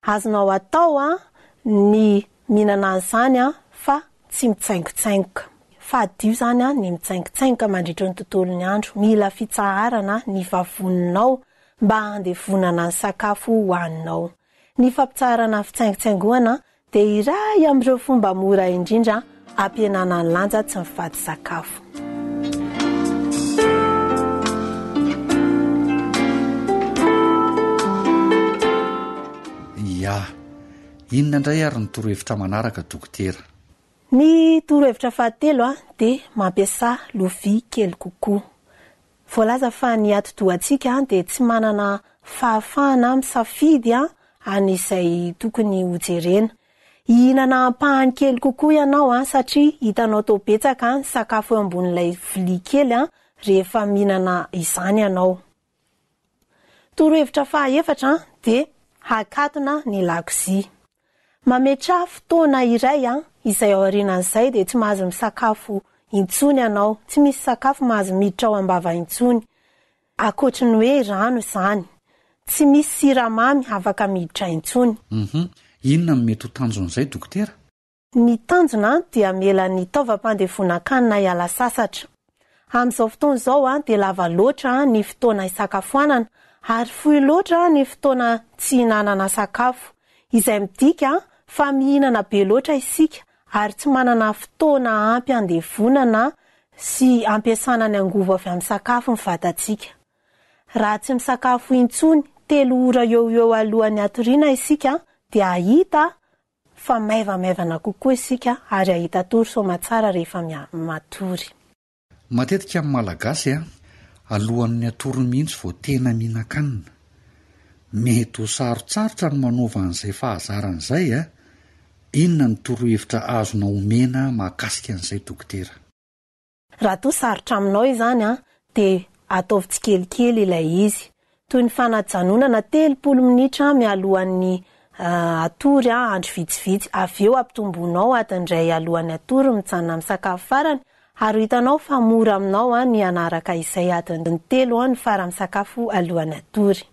Azonao atao ny mihinana an'izany fa tsy mitsaingotsaingoka. Fadio zany ny mitsaingotsaingoka mandritra ny tontolon'ny andro. Mila fitsaharana ny vavoninao mba handevonana ny sakafo hohaninao. Ny fampitsarana fitsaingotsaingoana dia iray amin'ireo fomba mora indrindra ampihenana ny lanja tsy mivady sakafo. Ya, inona indray ary ny torohevitra manaraka dokotera? Ny torohevitra fahatelo dia mampiasa lovia kely kokoa. Voalaza fa ny atidohantsika dia tsy manana fahafahana misafidy an'izay tokony hojerena. Hihinana ampahany kely kokoa ianao satria hitanao tao betsaka ny sakafo eo ambonin'ilay vilia kely rehefa mihinana izany ianao. Torohevitra fahaefatra dia hakatona ny lakozia. Mametra fotoana iray izay aorianan'izay dia tsy mahazo misakafo intsony ianao, tsy misy sakafo mahazo miditra ao am-bava intsony. Akoatra ny hoe rano izany. Tsy misy siramamy afaka miditra intsony. Inona no mety ho tanjon'izay dokotera? Ny tanjona dia mela ny taovam-pandevonan-kanina hiala sasatra. Amin'izao fotoana izao dia lava loatra ny fotoana isakafoanana ary fohy loatra ny fotoana tsy hinanana sakafo. Izay midika fa mihinana be loatra isika ary tsy manana fotoana ampy handevonana sy ampiasana ny angovo avy amin'ny sakafo ny vatantsika. Raha tsy misakafo intsony 3 ora eo alohan'ny atoriana isika dia ahita fa maivamaivana kokoa isika ary ahita torosaoma tsara rehefa matory. Matetika amin'ny malagasy alohan'ny atory mihitsy vao tena mihinan-kanina. Mety ho sarotsarotra ny manova an'izay fahazaran'izay inona ny torohevitra azona omena mahakasika an'izay dokotera? Raha toa sarotra aminao izany dia ataovy tsikelikely ilay izy. Toy ny fanajanonana 30 minitra mialohan'ny atory andro vitsivitsy. Avy eo ampitomboinao atindray alohan'ny atory mijanona amin'ny sakafo farany ary hitanao fa mora aminao ny anaraka izay atindiny 3 ny farany sakafo alohan'ny atory.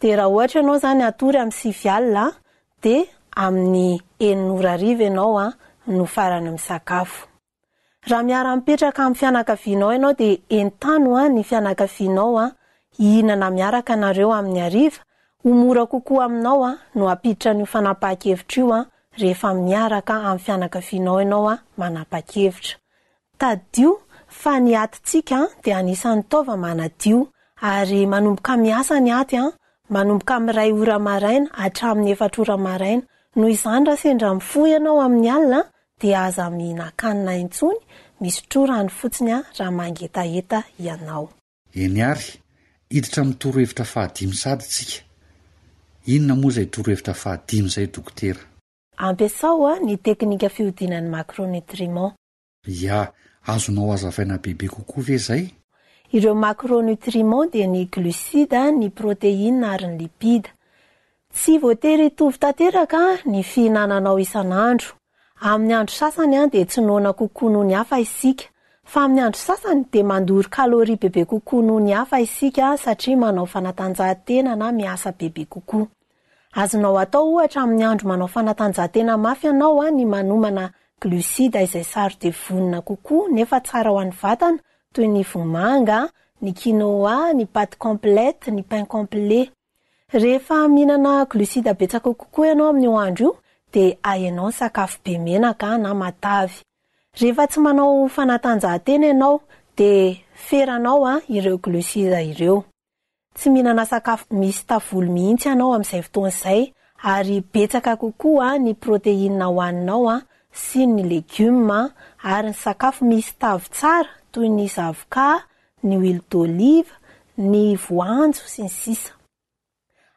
Dia raha ohatra ianao zany atory amin'ny 7 alina dia amin'ny 9:00 ianao no farany misakafo. Raha miara-mipetraka amin'ny fianakavianao ianao dia entano ny fianakavianao hihinana miaraka nareo amin'ny hariva. Ho mora kokoa aminao no apiditra ny fanapahan-kevitra io rehefa miaraka amin'ny fianakavianao ianao manapa-kevitra. Tadio fa ny atintsika dia anisan'ny taova manadio ary manomboka miasa ny aty manomboka amin'ny 2 ora maraina hatramin'ny 4 ora maraina. Noho izany raha sendra mifoha ianao amin'ny alina dia aza mihinan-kanina intsony, misotro rano fotsiny raha mangetaheta ianao. Eny ary, hiditra amin'ny torohevitra fahadimy sady tsika. Inona moa izay torohevitra fahadimy izay dokotera? Ampiasao ny teknika fihodinan'ny macronutriments. Ya, azonao hazavaina bebe kokoa ve izay? Ireo macronutriments dia ny glucide, ny protéine ary ny lipide. Tsy voatery hitovy tanteraka ny fihinananao isan'andro. Amin'ny andro sasany dia tsy noana kokoa noho ny hafa isika, fa amin'ny andro sasany dia mandory kaloria bebe kokoa noho ny hafa isika satria manao fanatanjahantena na miasa bebe kokoa. Azonao atao ohatra amin'ny andro manao fanatanjahantena mafy ianao ny manomana glucide izay saro-devonina kokoa nefa tsara ho an'ny vatana toy ny vomanga, ny quinoa, ny pâte complète, ny pain complet. Rehefa mihinana glucide betsaka kokoa ianao amin'ny andro io dia ahianao sakafo be menaka na matavy. Rehefa tsy manao fanatanjahantena ianao dia feranao ireo glucide ireo. Tsy mihinana sakafo misy tavolo mihitsy ianao amin'izay fotoana izay ary betsaka kokoa ny proteina hoaninao a sy ny legioma ary ny sakafo misy tavy tsara toy ny zavoka, ny huile d'olive, ny voanjo sy ny sisa.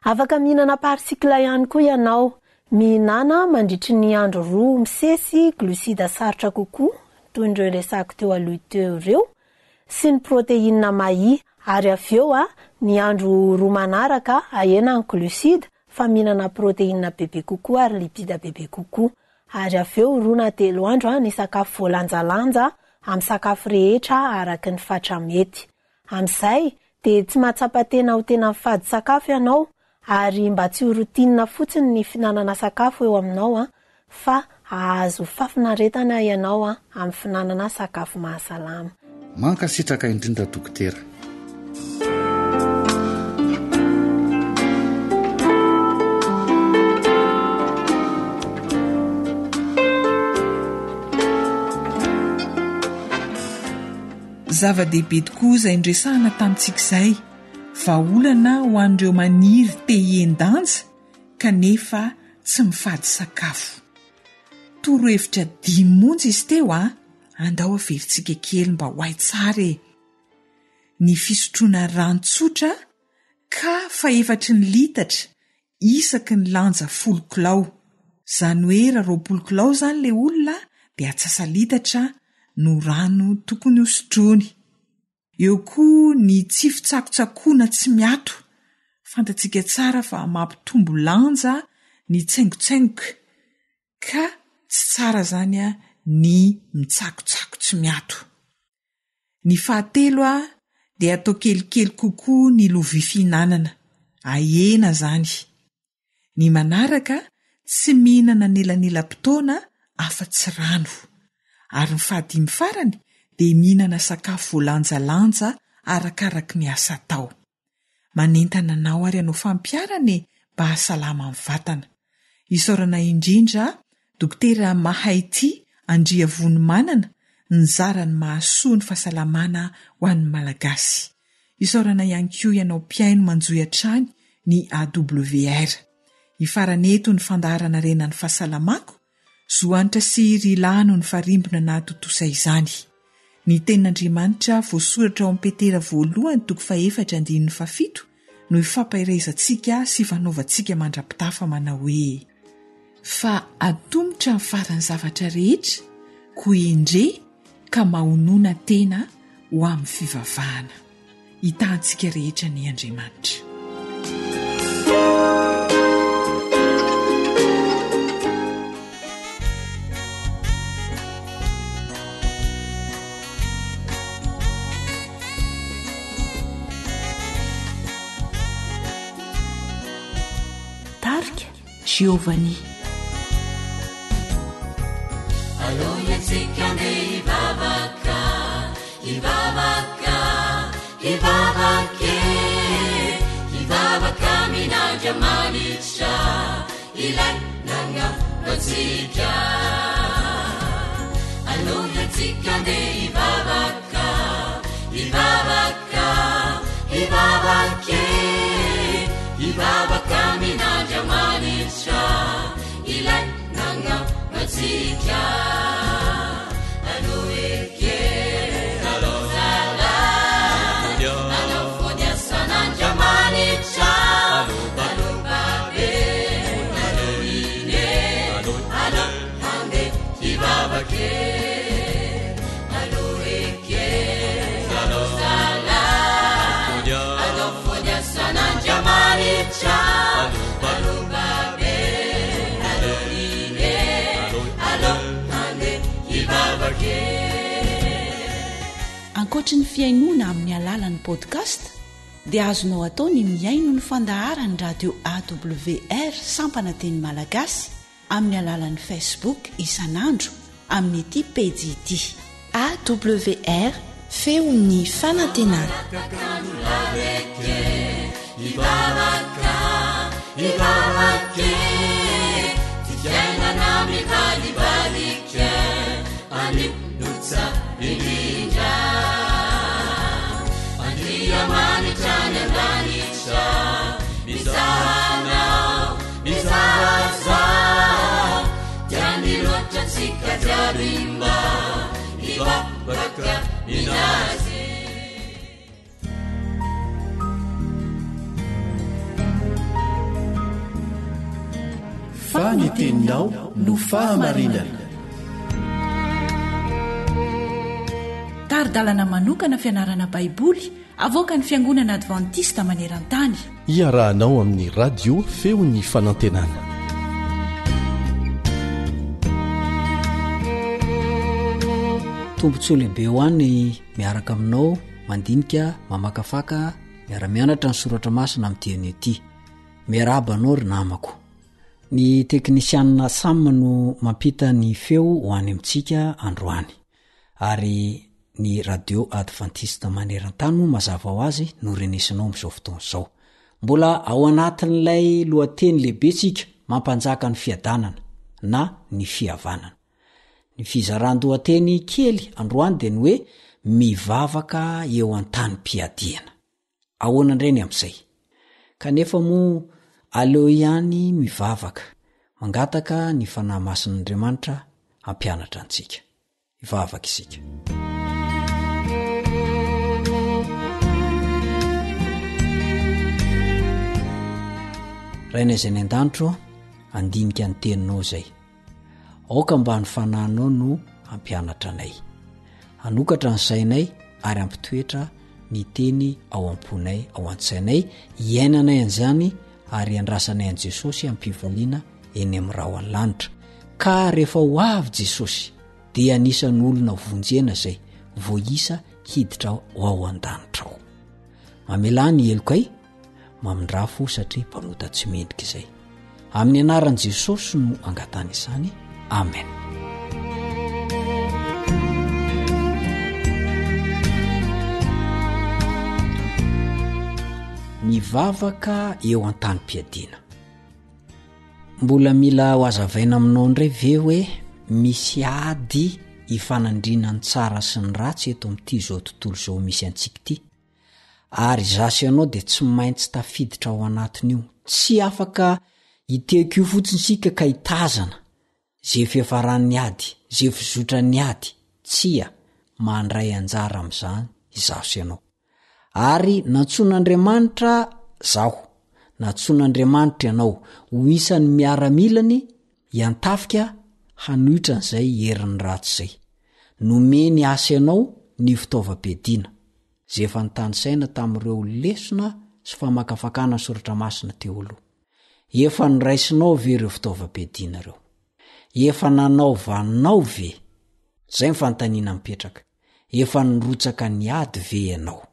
Afaka mihinana parsikla ihany koa ianao. Mihinana mandritry ny andro 2 misesy glosida sarotra kokoa toy ny resako teo aloha teo ireo sy ny proteina mahi ary aveo ny andro 2 manaraka ahena ny glosida fa mihinana proteina bebe kokoa ary lipida bebe kokoa ary aveo 2 na 3 andro ny sakafo voalanjalanja amin'ny sakafo rehetra araka ny fatra mety. Amin'izay dia tsy mahatsapa-tena ho tena mifady sakafo ianao ary mba tsy ho rotina fotsiny ny finanana sakafo eo aminao fa ahazo fafinaretana ianao amin'ny finanana sakafo mahasalama. Mankasitraka indrindra dokotera. Zava-dehibe tokoa izay indresahana tamintsika izay vaolana ho an'ireo maniry te hiendanja kanefa tsy mifady sakafo. Torohevitra 10 monja izy teo andao averintsika kely mba ho hay tsara e. Ny fisotroana rano-tsotra ka fa 4 litatra isaky ny lanja 10 kilao. Zany hoe raha 20 kilao zany le olona dia atsasa litatra no rano tokony hosotrony. Eo koa ny tsy fitsakotsakoana tsy miato. Fantatsika tsara fa mampitombo lanja ny tsaingotsaingoka ka tsy tsara zany ny mitsakotsako tsy miato. Ny fahatelo dia atao kelikely kokoa ny lovia fihinanana. Ahena zany. Ny manaraka tsy mihinana nelanela-potoana afa-tsy rano. Ary ny fahadimy farany dia mihinana sakafo voalanjalanja arakaraka ny asa atao. Manentana anao ary anao fampiarane mba hasalama amin'ny vatana. Isaorana indrindra dokotera Mahaity Andria Vonimanana nizarany mahasoa ny fahasalamana ho an'ny malagasy. Isaorana ihany koa ianao mpiaino manjoy hatrany ny AWR. Ifaraneto ny fandaharana renan'ny fahasalamako. Zoanitra sy rilano ny farimbona na totosa izany. Ny tenin'Andriamanitra voasoratra ao amin'ny Petera voalohany 4:7 no ifampairezantsika sy fanaovantsika mandrapitafa manao hoe fa atomitra ny farany zavatra rehetra ko endre ka mahonoana tena ho amin'ny fivavahana. Hitantsika rehetra ny Andriamanitra. Giovanni. Aloha tsika ndeha hivavaka minandra manitra ilay nangatsika. Aloha tsika ndeha hivavaka minandra manitra ilay nangatsika. Ankoatra ny fiainoana amin'ny alalan'ny podcast dia azonao atao ny miaino ny fandaharany radio AWR sampana teny malagasy amin'ny alalan'ny Facebook isanandro amin'ny ity pejy ity AWR feon'ny fanantenana. Mizahana fa ny teninao no fahamarinana. Taridalana manokana fianarana baiboly avoaka ny Fiangonana Adventista Maneran-tany. Iarahanao amin'ny radio feo ny fanantenana. Tombontsoa lehibe ho any miaraka aminao mandinika mamakafaka miara-mianatra ny soratra masina amin'ny dieny ity. Miaraba anao ry namako. Ny teknisianina Sam no mampita ny feo ho any amintsika androany. Ary ny radio Adventista Maneran-tany no mazava ho azy no renesinao amin'izao fotoana izao. Mbola ao anatin'ilay lohateny lehibetsika mampanjaka ny fiadanana na ny fihavanana. Ny fizaran-dohateny kely androany dia ny hoe mivavaka eo an-tany-piadiana. Ahoana indray amin'izay? Kanefa moa aleo ihany mivavaka, mangataka ny fanahy masin'Andriamanitra hampianatra antsika. Mivavaka isika. Rainay izay ny an-danitro, andinika ny teninao izay. Aoka mba ny fanahinao no hampianatra anay. Hanokatra ny sainay ary hampitoetra ny teny ao am-ponay, ao an-tsainay, iainanay an'izany ary andrasanay an' Jesosy hampivaliana eny amin'ny rahona lanitra. Ka rehefa ho avy Jesosy dia anisan'ny olona vonjena izay voisa hiditra ao an-danitra ao. Mamela ny elokay, mamindrafo satria mpanota tsy mendrika izay. Amin'ny anaran'i Jesosy no angatana izany. Amen. Mivavaka eo an-tany-piadiana. Mbola mila ho azavaina aminao indray ve hoe misy ady hifanandrina ny tsara sy ny ratsy eto amin'ity izao tontolo izao misy antsika ity. Ary zasy ianao dia tsy maintsy tafiditra ao anatin'io. Tsy afaka hiteko io fotsiny sika ka hitazana zay fiafaran'ny ady, zay fizotran'ny ady. Tsia mandray anjara amin'izany izaso ianao. Ary nantsoan'Andriamanitra zaho, nantsoan'Andriamanitra ianao ho isan'ny miaramilany hiantafika hanohitra an'izay herin'ny ratsy izay. Nomeny asa ianao ny fitaovam-piadiana zay efa nitany saina tamin'ireo lesona sy famakafakana ny soratra masina teo aloha. Efa niraisinao ve ireo fitaovam-piadiana ireo? Efa nanaovanao ve? Zay ny fanontaniana mipetraka. Efa nirotsaka ny ady ve ianao?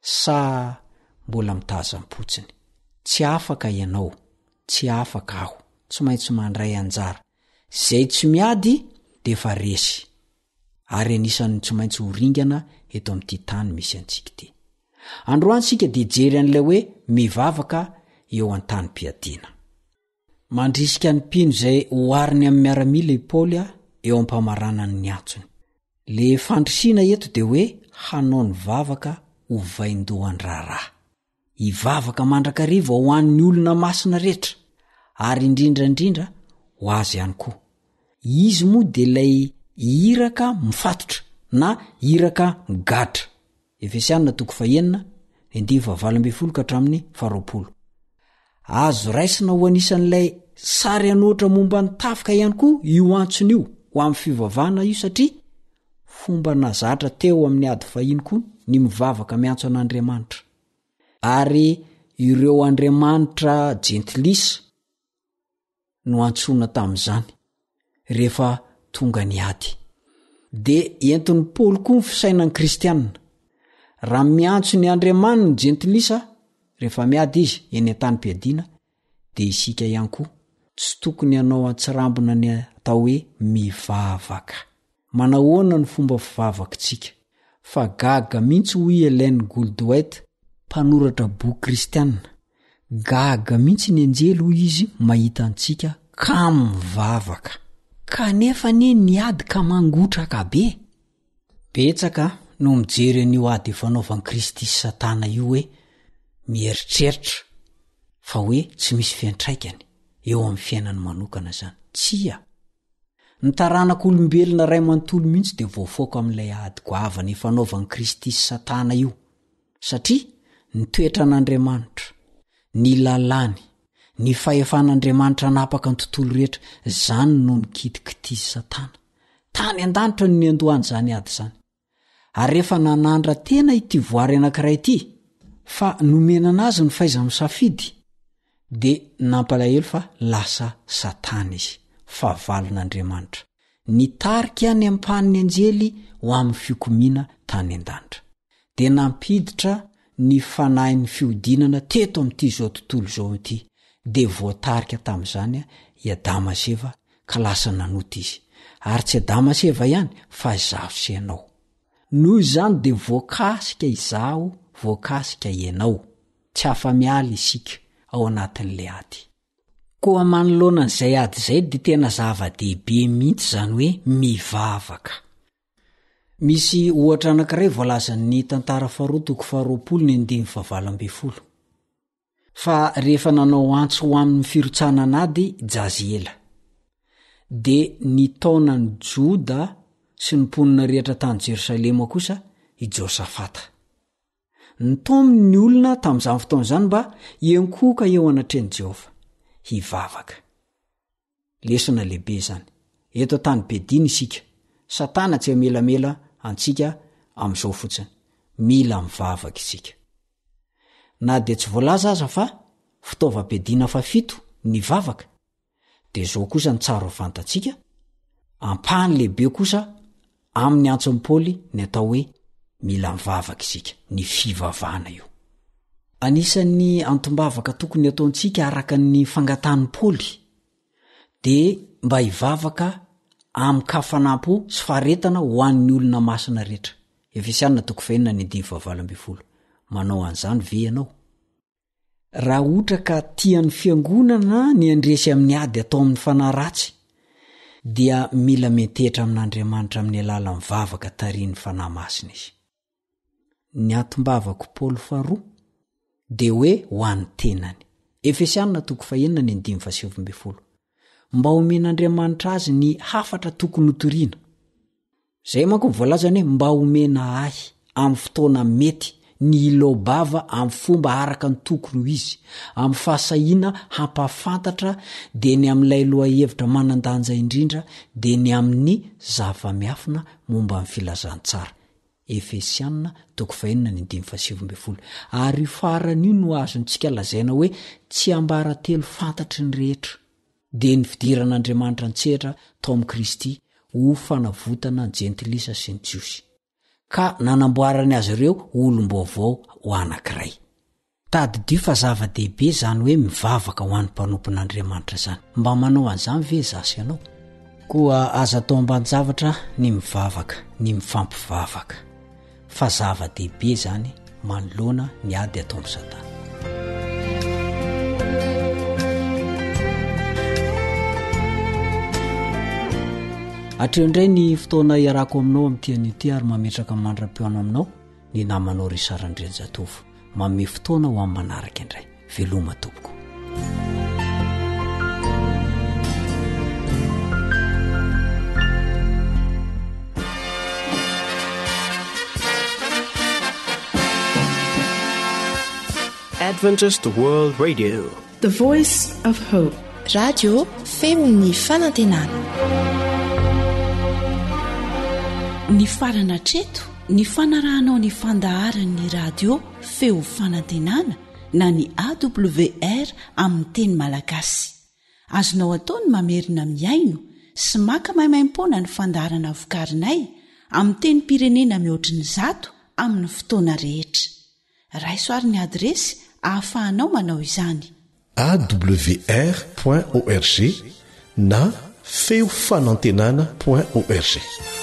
Sa mbola mitazam-potsiny? Tsy afaka ianao, tsy afaka aho, tsy maintsy mandray anjara. Zay tsy miady dia efa resy. Ary anisan'ny tsy maintsy horingana eto amin'ity tany misy antsika ity. Androany sika dia jery an'ilay hoe mivavaka eo an-tany-piadiana. Mandrisika ny mpino izay hoariny amin'ny miaramila i Paoly eo am-pamaranany ny antsony. Le fandrisina eto dia hoe hanao ny vavaka ho vaindohan-draharaha. Hivavaka mandrakariva ho an'ny olona masina rehetra, ary indrindrandrindra ho azy ihany koa. Izy moa dia ilay iraka mifatotra na iraka migadra. Efesianina 4:9-12. Azo raisina ho anisan'ilay sary anoatra momba ny tafika ihany koa io antsony io ho amin'ny fivavahana io, satria fomba nazatra teo amin'ny ady fahiny koa ny mivavaka miantso an'Andriamanitra. Ary ireo Andriamanitra jentilisa no antsoina tamin'izany rehefa tonga ny ady. Dia entin'ny Paoly koa ny fisainan'ny kristianina. Raha miantso ny Andriamanitra ny jentilisa rehefa miady izy eny an-tany-piadiana, dia isika ihany koa tsy tokony hanao antsirambina ny atao hoe mivavaka. Manahoana ny fomba fivavakantsika? Fa gaga mihitsy hoy Hélène Goldwait, mpanoratra boky kristianina. Gaga mihitsy ny anjely hoy izy mahita antsika ka mivavaka. Kanefa ny ady ka mangotraka be. Betsaka no mijery an'io ady fanaovan'i Kristy sy Satana io hoe mieritreritra fa hoe tsy misy fiantraikany eo amin'ny fiainany manokana zany. Tsia. Ny taranak'olombelona ray manontolo mihitsy dia voafoaka amin'ilay ady goavana fanaovan'i Kristy sy Satana io. Satria ny toetra an'Andriamanitra, ny lalàny, ny fahefan'andriamanitra napaka ny tontolo rehetra zany no mikitikitizy satana tany an-danitra no ny andohany zany ady zany ary rehefa nanandra tena ity voary anankiray ity fa nomenana azy ny faiza misafidy dia nampalahelo fa lasa satana izy fa valon'andriamanitra nitarika ny ampaniny anjely ho amin'ny fikomiana tany an-danitra dia nampiditra ny fanahin'ny fiodinana teto amin'ity zao tontolo zao ity dia voatarika tamin'izany i Adama sy Eva ka lasa nanota izy ary tsy Adama sy Eva ihany fa izaho sy ianao noho izany dia voakasika izaho voakasika ianao tsy afa-miala isika ao anatin'le ady koa manoloanan'izay ady izay dia tena zava-dehibe mihitsy zany hoe mivavaka. Misy ohatra anankiray voalazan'ny tantara faharoa toko 220 fa rehefa nanao antso ho amin'ny firotsanan'ady Jaziela dia ny taonan'ny Joda sy ny mponina rehetra tany Jerosalema kosa i Josafata. Nitaominy ny olona tamin'izany fotoana izany mba hiankoka eo anatreny Jehova hivavaka. Lesona lehibe zany. Eto tany Bedina isika. Satana tsy amelamela antsika amin'izao fotsiny. Mila mivavaka isika. Na dia tsy voalaza aza fa fitaovam-piadiana fa 7 ny vavaka. Dia zao kosa ny tsara ho fantatsika. Ampahany lehibe kosa amin'ny antson'ny Paoly ny atao hoe mila mivavaka isika, ny fivavahana io. Anisan'ny antombavaka tokony ataontsika araka ny fangatan'ny Paoly dia mba hivavaka amin'ny kafanampo sy faharetana ho an'ny olona masina rehetra. Efesiana 4:9-12. Manao an'izany ve ianao? Raha ohatra ka tian'ny fiangonana ny andresy amin'ny ady atao amin'ny fanahy ratsy dia mila metehitra amin'Andriamanitra amin'ny alala mivavaka tarian'ny fanahy masina izy. Ny atombavako Paoly faharoa dia hoe ho an'ny tenany. Efesiana 4:9-12. Mba omen'Andriamanitra azy ny hafatra tokony hotoriana. Zay manko voalaza hoe mba omena ahy amin'ny fotoana mety ny ilobava amin'ny fomba araka ny tokony ho izy, amin'ny fahasahiana hampafantatra dia ny amin'ilay lohahevitra manandanja indrindra dia ny amin'ny zava-miafina momba amin'ny filazantsara. Efesiana 4:9-12. Ary faran'io no azontsika lazaina hoe tsy ambaratelo fantatry ny rehetra dia ny fidiran'Andriamanitra antsehatra tao amin'ny Kristy ho fanavotana ny jentilisa sy ny jiosy ka nanamboarany azy ireo olom-baovao ho anankiray. Tadidio fa zava-dehibe zany hoe mivavaka ho an'ny mpanompon'Andriamanitra zany. Mba manao an'izany ve zasy ianao? Koa aza atao ambanin-javatra ny mivavaka, ny mifampivavaka. Fa zava-dehibe zany manoloana ny ady atao amin'ny Satana. Hatreo indray ny fotoana iarako aminao amin'ity ary mametraka mandra-pioana aminao ny namanao ry Sarandrenjatovo. Manome fotoana ho amin'ny manaraka indray. Veloma tompoko. Adventist World Radio, The Voice of Hope. Radio feony fanantenana. Ny farana treto, ny fanarahanao ny fandaharan'ny radio feo fanantenana na ny AWR amin'ny teny malagasy. Azonao atao ny mamerina miaino sy maka maimaim-pona ny fandaharana vokarinay amin'ny teny pirenena mihoatriny 100 amin'ny fotoana rehetra. Raisoaryn'ny adresy ahafahanao manao izany. awr.org na feofanantenana.org.